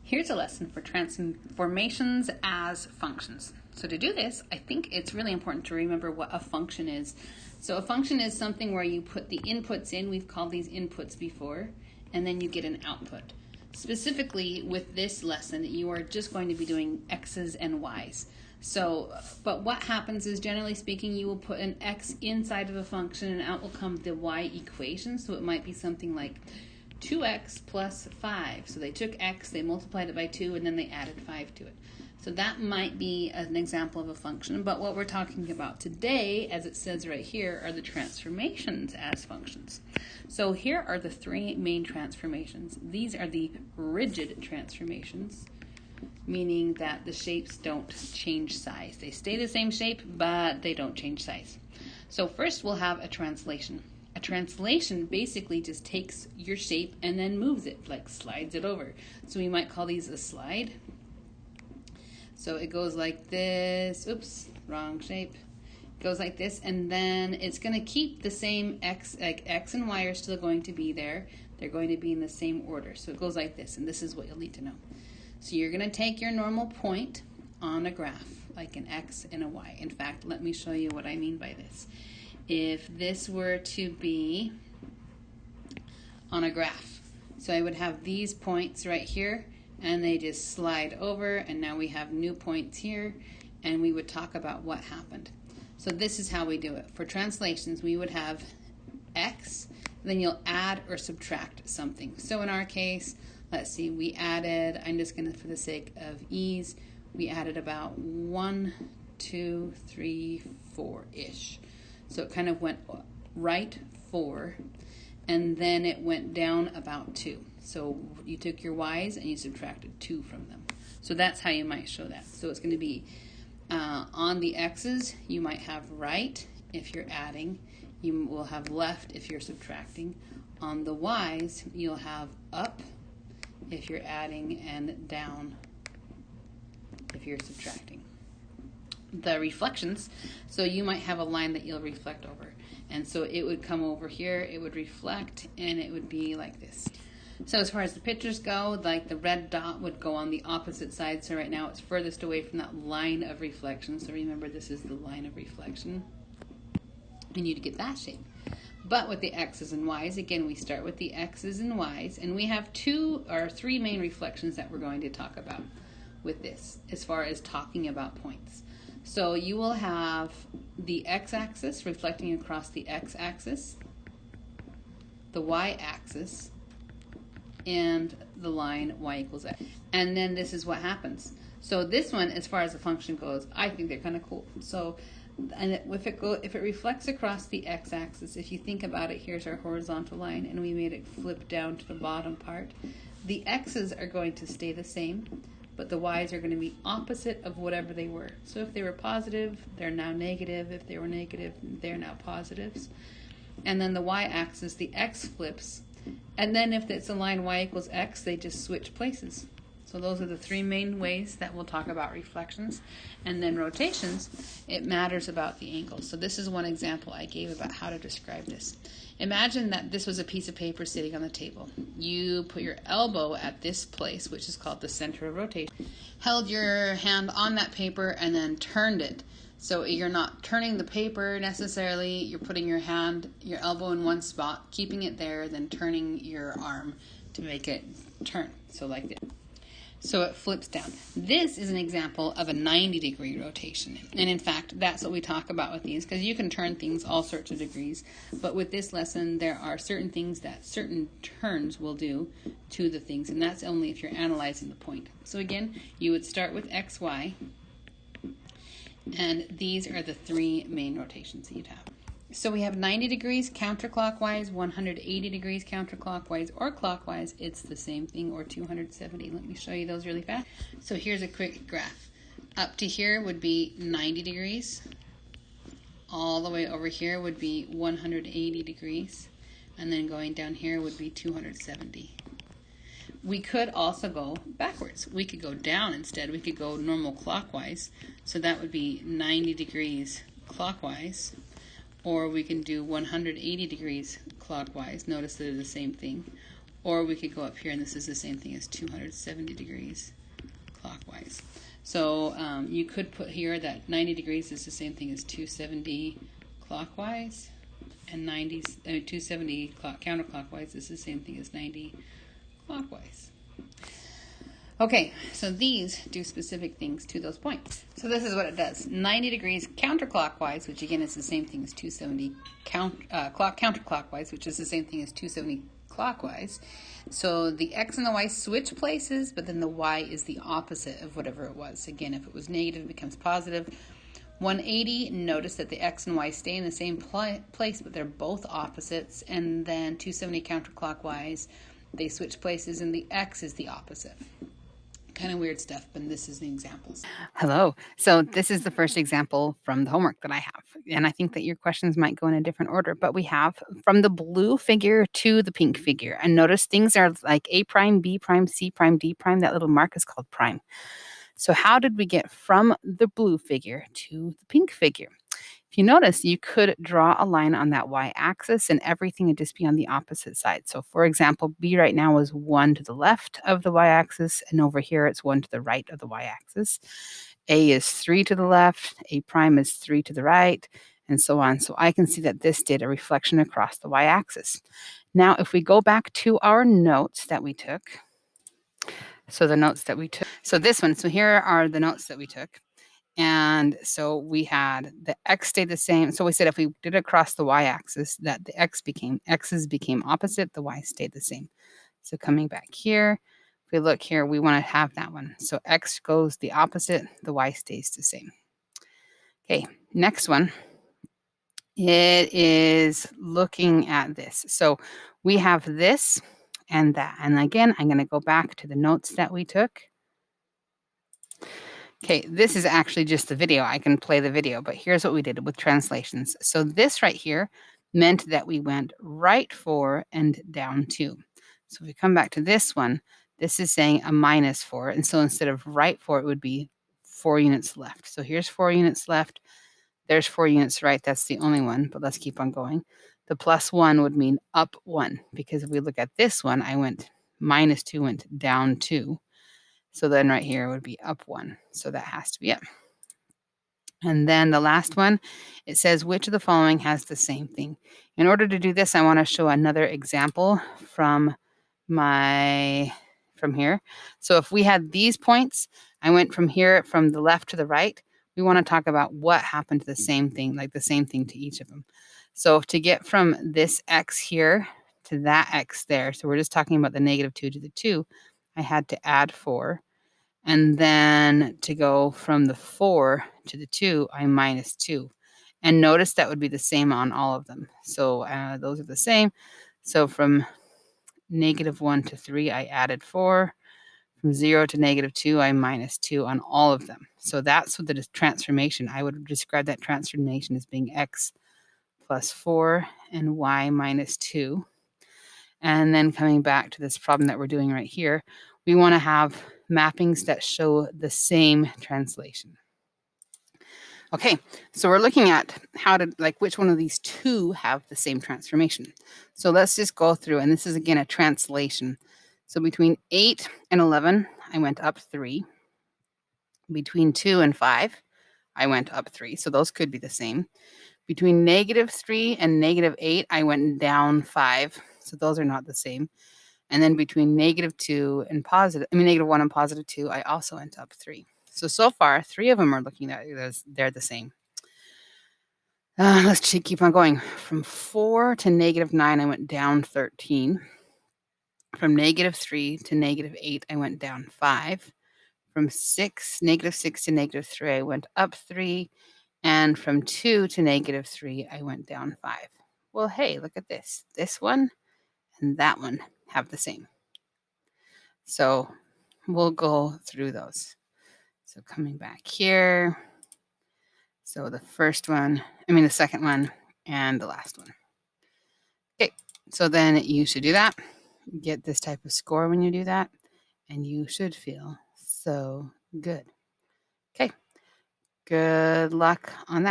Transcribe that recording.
Here's a lesson for transformations as functions. So to do this, I think it's really important to remember what a function is. So a function is something where you put the inputs in, we've called these inputs before, and then you get an output. Specifically with this lesson, you are just going to be doing x's and y's. So, but what happens is, generally speaking, you will put an x inside of a function and out will come the y equation. So it might be something like 2x plus 5. So they took x, they multiplied it by 2, and then they added 5 to it. So that might be an example of a function. But what we're talking about today, as it says right here, are the transformations as functions. So here are the three main transformations. These are the rigid transformations, meaning that the shapes don't change size. They stay the same shape, but they don't change size. So first we'll have a translation. A translation basically just takes your shape and then moves it, like slides it over. So we might call these a slide. So it goes like this. Oops, wrong shape. It goes like this, and then it's going to keep the same x, like x and y are still going to be there. They're going to be in the same order. So it goes like this, and this is what you'll need to know. So you're going to take your normal point on a graph, like an x and a y. In fact, let me show you what I mean by this. If this were to be on a graph, so I would have these points right here, and they just slide over, and now we have new points here, and we would talk about what happened. So this is how we do it. For translations, we would have x, then you'll add or subtract something. So in our case, let's see, we added, I'm just going to, for the sake of ease, we added about 1, 2, 3, 4-ish. So it kind of went right 4, and then it went down about 2. So you took your y's and you subtracted 2 from them. So that's how you might show that. So it's going to be on the x's, you might have right if you're adding. You will have left if you're subtracting. On the y's, you'll have up if you're adding and down if you're subtracting. The reflections, so you might have a line that you'll reflect over. And so it would come over here, it would reflect, and it would be like this. So as far as the pictures go, like the red dot would go on the opposite side. So right now it's furthest away from that line of reflection. So remember, this is the line of reflection. And you'd get that shape. But with the x's and y's, again, we start with the x's and y's. And we have 2 or 3 main reflections that we're going to talk about with this, as far as talking about points. So you will have the x-axis reflecting across the x-axis, the y-axis, and the line y equals x. And then this is what happens. So this one, as far as the function goes, I think they're kind of cool. So, and if it reflects across the x-axis, if you think about it, here's our horizontal line, and we made it flip down to the bottom part. The x's are going to stay the same, but the y's are going to be opposite of whatever they were. So if they were positive, they're now negative. If they were negative, they're now positives. And then the y-axis, the x flips. And then if it's a line y equals x, they just switch places. So those are the 3 main ways that we'll talk about reflections. And then rotations, it matters about the angle. So this is one example I gave about how to describe this. Imagine that this was a piece of paper sitting on the table. You put your elbow at this place, which is called the center of rotation, held your hand on that paper, and then turned it. So you're not turning the paper necessarily, you're putting your hand, your elbow in one spot, keeping it there, then turning your arm to make it turn. So like this. So it flips down. This is an example of a 90-degree rotation. And in fact, that's what we talk about with these, because you can turn things all sorts of degrees. But with this lesson, there are certain things that certain turns will do to the things, and that's only if you're analyzing the point. So again, you would start with x, y, and these are the 3 main rotations that you'd have. So we have 90 degrees counterclockwise, 180 degrees counterclockwise, or clockwise. It's the same thing, or 270. Let me show you those really fast. So here's a quick graph. Up to here would be 90 degrees. All the way over here would be 180 degrees. And then going down here would be 270. We could also go backwards. We could go down instead. We could go normal clockwise. So that would be 90 degrees clockwise. Or we can do 180 degrees clockwise. Notice they're the same thing. Or we could go up here, and this is the same thing as 270 degrees clockwise. So you could put here that 90 degrees is the same thing as 270 clockwise, and 270 counterclockwise is the same thing as 90 clockwise. Okay, so these do specific things to those points. So this is what it does. 90 degrees counterclockwise, which again is the same thing as 270 counterclockwise, which is the same thing as 270 clockwise. So the x and the y switch places, but then the y is the opposite of whatever it was. Again, if it was negative, it becomes positive. 180, notice that the x and y stay in the same place, but they're both opposites. And then 270 counterclockwise, they switch places, and the x is the opposite. Kind of weird stuff, but this is the examples. Hello. So this is the first example from the homework that I have. And I think that your questions might go in a different order, but we have from the blue figure to the pink figure. And notice things are like A prime, B prime, C prime, D prime. That little mark is called prime. So how did we get from the blue figure to the pink figure? If you notice, you could draw a line on that y-axis and everything would just be on the opposite side. So for example, B right now is 1 to the left of the y-axis, and over here it's 1 to the right of the y-axis. A is 3 to the left, A prime is 3 to the right, and so on. So I can see that this did a reflection across the y-axis. Now, if we go back to our notes that we took, so this one, so here are the notes that we took. And so we had the x stayed the same. So we said if we did it across the y-axis, that the x's became opposite, the y stayed the same. So coming back here, if we look here, we want to have that one. So x goes the opposite, the y stays the same. Okay, next one. It is looking at this. So we have this and that. And again, I'm going to go back to the notes that we took. Okay, this is actually just the video. I can play the video, but here's what we did with translations. So this right here meant that we went right 4 and down 2. So if we come back to this one, this is saying a minus 4. And so instead of right 4, it would be 4 units left. So here's 4 units left. There's 4 units right. That's the only one, but let's keep on going. The plus 1 would mean up 1, because if we look at this one, I went minus 2, went down 2. So then right here would be up 1. So that has to be it. And then the last one, it says, which of the following has the same thing? In order to do this, I want to show another example from here. So if we had these points, I went from here, from the left to the right. We want to talk about what happened to the same thing, like the same thing to each of them. So to get from this x here to that x there, so we're just talking about the -2 to the 2, I had to add 4. And then to go from the 4 to the 2, I minus 2. And notice that would be the same on all of them. So those are the same. So from -1 to 3, I added 4. From 0 to -2, I minus 2 on all of them. So that's what the transformation. I would describe that transformation as being x plus 4 and y minus 2. And then coming back to this problem that we're doing right here, we want to have mappings that show the same translation. Okay, so we're looking at how to, like, which one of these two have the same transformation. So let's just go through, and this is again a translation. So between 8 and 11, I went up 3. Between 2 and 5, I went up 3. So those could be the same. Between -3 and -8, I went down 5. So those are not the same. And then between -2 and -1 and +2, I also went up 3. So far, 3 of them are looking at they're the same. Let's keep on going. From 4 to -9, I went down 13. From -3 to -8, I went down 5. From -6 to -3, I went up 3. And from 2 to -3, I went down 5. Well, hey, look at this. This one and that one have the same. So we'll go through those. So coming back here. So the second one and the last one. Okay, so then you should do that. Get this type of score when you do that, and you should feel so good. Okay, good luck on that.